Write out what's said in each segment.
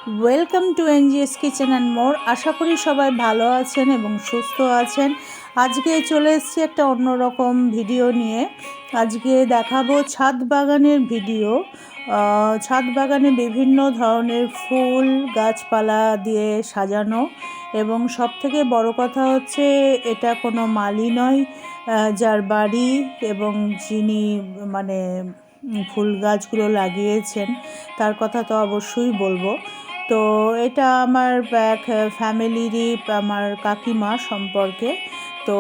Welcome to NGS kitchen and more. আশা করি সবাই ভালো আছেন এবং সুস্থ আছেন। আজকে চলে এসেছি একটা অন্যরকম ভিডিও নিয়ে। আজকে দেখাবো ছাদ বাগানের ভিডিও। ছাদ বাগানে বিভিন্ন ধরনের ফুল গাছপালা দিয়ে সাজানো, এবং সবথেকে বড় কথা হচ্ছে এটা কোনো মালি নয়, যার বাড়ি এবং যিনি মানে ফুল গাছগুলো লাগিয়েছেন তার কথা তো অবশ্যই বলবো। তো এটা আমার এক ফ্যামিলিরই, আমার কাকিমা সম্পর্কে। তো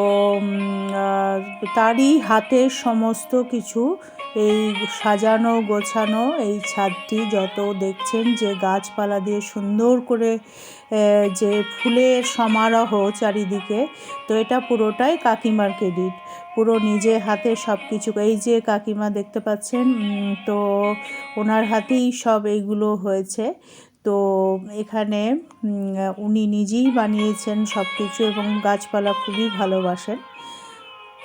তারই হাতের সমস্ত কিছু এই সাজানো গোছানো এই ছাদটি, যত দেখছেন যে গাছপালা দিয়ে সুন্দর করে যে ফুলের সমারোহ চারিদিকে, তো এটা পুরোটাই কাকিমার ক্রেডিট। পুরো নিজে হাতে সব কিছু, এই যে কাকিমা দেখতে পাচ্ছেন, তো ওনার হাতেই সব এইগুলো হয়েছে। তো এখানে উনি নিজেই বানিয়েছেন সব কিছু এবং গাছপালা খুবই ভালোবাসেন।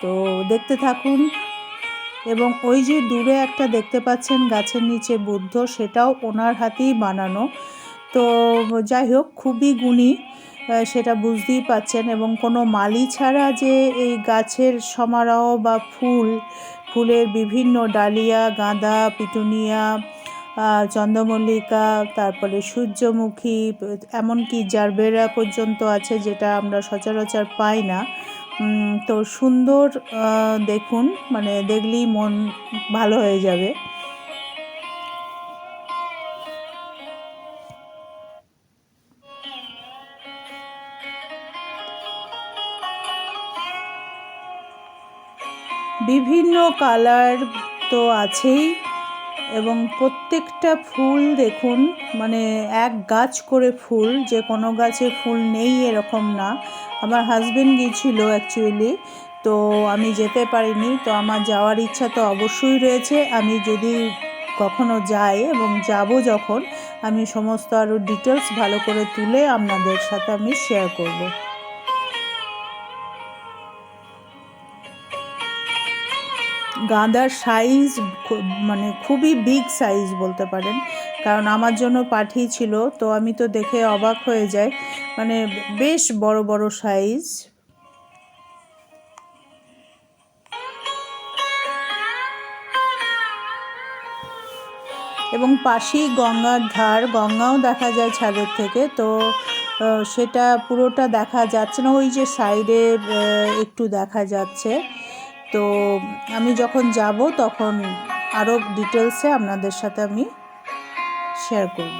তো দেখতে থাকুন। এবং ওই যে দূরে একটা দেখতে পাচ্ছেন গাছের নিচে বুদ্ধ, সেটাও ওনার হাতেই বানানো। তো যাই হোক, খুবই গুণী, সেটা বুঝতেই পাচ্ছেন। এবং কোনো মালি ছাড়া যে এই গাছের সমারোহ বা ফুলের বিভিন্ন ডালিয়া, গাঁদা, পিটুনিয়া, চন্দ্রমল্লিকা, তারপরে সূর্যমুখী, এমনকি জারবেরা পর্যন্ত আছে, যেটা আমরা সচরাচর পাই না। তো সুন্দর, দেখুন, মানে দেখলেই মন ভালো হয়ে যাবে। বিভিন্ন কালার তো আছেই, এবং প্রত্যেকটা ফুল দেখুন, মানে এক গাছ করে ফুল, যে কোনো গাছে ফুল নেই এরকম না। আমার হাজবেন্ড গিয়েছিল অ্যাকচুয়ালি, তো আমি যেতে পারিনি। তো আমার যাওয়ার ইচ্ছা তো অবশ্যই রয়েছে। আমি যদি কখনো যাই এবং যাব যখন, আমি সমস্ত আরও ডিটেলস ভালো করে তুলে আপনাদের সাথে আমি শেয়ার করব। গাঁদার সাইজ মানে খুবই বিগ সাইজ বলতে পারেন, কারণ আমার জন্য পাঠিয়েছিল, তো আমি তো দেখে অবাক হয়ে যাই, মানে বেশ বড় বড় সাইজ। এবং পাশেই গঙ্গার ধার, গঙ্গাও দেখা যায় ছাদের থেকে। তো সেটা পুরোটা দেখা যাচ্ছে না, ওই যে সাইডে একটু দেখা যাচ্ছে। তো আমি যখন যাব তখন আরও ডিটেলসে আপনাদের সাথে আমি শেয়ার করব।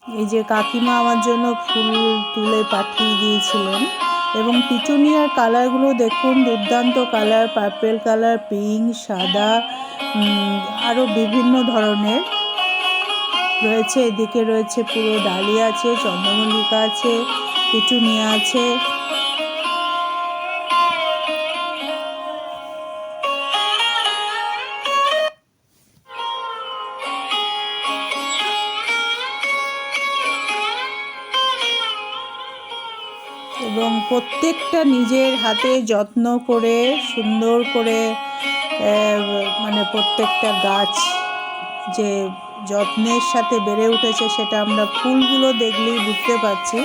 এই যে কাকিমা আমার জন্য ফুল তুলে পাঠিয়ে দিয়েছিলেন। এবং পিটুনিয়ার কালারগুলো দেখুন, দুর্দান্ত কালার, পার্পেল কালার, পিঙ্ক, সাদা, আরও বিভিন্ন ধরনের রয়েছে। এদিকে রয়েছে পুরো ডালিয়া আছে, চন্দ্রমল্লিকা আছে, পিটুনিয়া আছে। এবং প্রত্যেকটা নিজের হাতে যত্ন করে সুন্দর করে, মানে প্রত্যেকটা গাছ যে যত্নের সাথে বেড়ে উঠেছে, সেটা আমরা ফুলগুলো দেখলেই বুঝতে পারছি।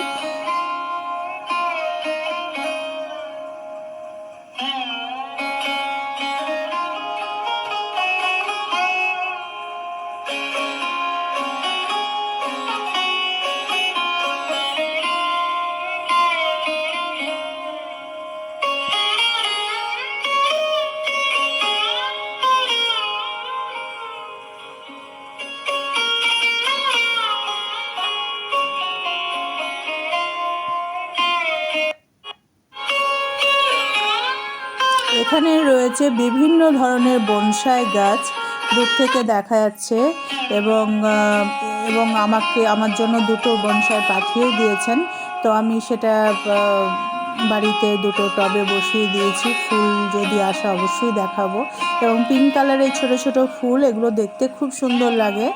এখানে রয়েছে বিভিন্ন ধরনের বনসাই গাছ, দূর থেকে দেখা যাচ্ছে। এবং আমার জন্য দুটো বনসাই পাঠিয়েও দিয়েছেন। তো আমি সেটা বাড়িতে দুটো টবে বসিয়ে দিয়েছি, ফুল যদি আসে অবশ্যই দেখাবো। এবং পিঙ্ক কালারের ছোট ছোট ফুল, এগুলো দেখতে খুব সুন্দর লাগে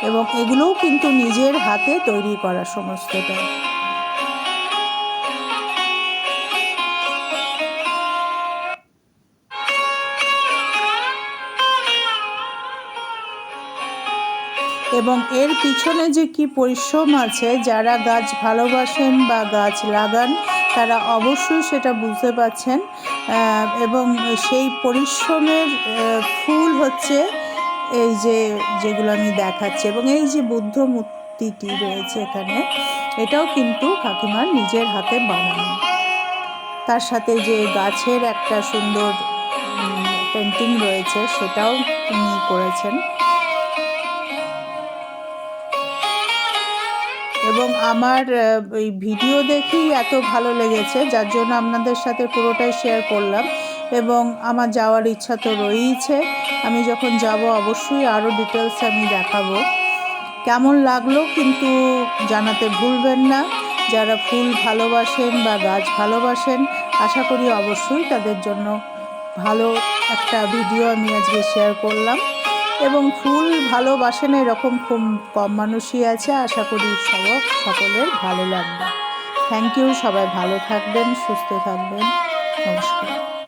এবং এগুলোও কিন্তু নিজের হাতে তৈরি করা সমস্তটা। এবং এর পিছনে যে কি পরিশ্রম আছে, যারা গাছ ভালোবাসেন বা গাছ লাগান তারা অবশ্যই সেটা বুঝতে পারছেন। এবং সেই পরিশ্রমের ফুল হচ্ছে এই যেগুলো আমি দেখাচ্ছি। এবং এই যে বুদ্ধ মূর্তিটি রয়েছে এখানে, এটাও কিন্তু কাকিমার নিজের হাতে বানানো। তার সাথে যে গাছের একটা সুন্দর পেন্টিং রয়েছে সেটাও তিনি করেছেন। এবং আমার এই ভিডিও দেখেই এত ভালো লেগেছে, যার জন্য আপনাদের সাথে পুরোটাই শেয়ার করলাম। এবং আমার যাওয়ার ইচ্ছা তো রয়েইছে, আমি যখন যাব অবশ্যই আরও ডিটেলস আমি দেখাবো। কেমন লাগলো কিন্তু জানাতে ভুলবেন না। যারা ফুল ভালোবাসেন বা গাছ ভালোবাসেন, আশা করি অবশ্যই তাদের জন্য ভালো একটা ভিডিও আমি আজকে শেয়ার করলাম। এবং ফুল ভালোবাসেন এরকম খুব কম মানুষই আছে, আশা করি সকলের ভালো লাগবে। থ্যাংক ইউ, সবাই ভালো থাকবেন, সুস্থ থাকবেন, নমস্কার।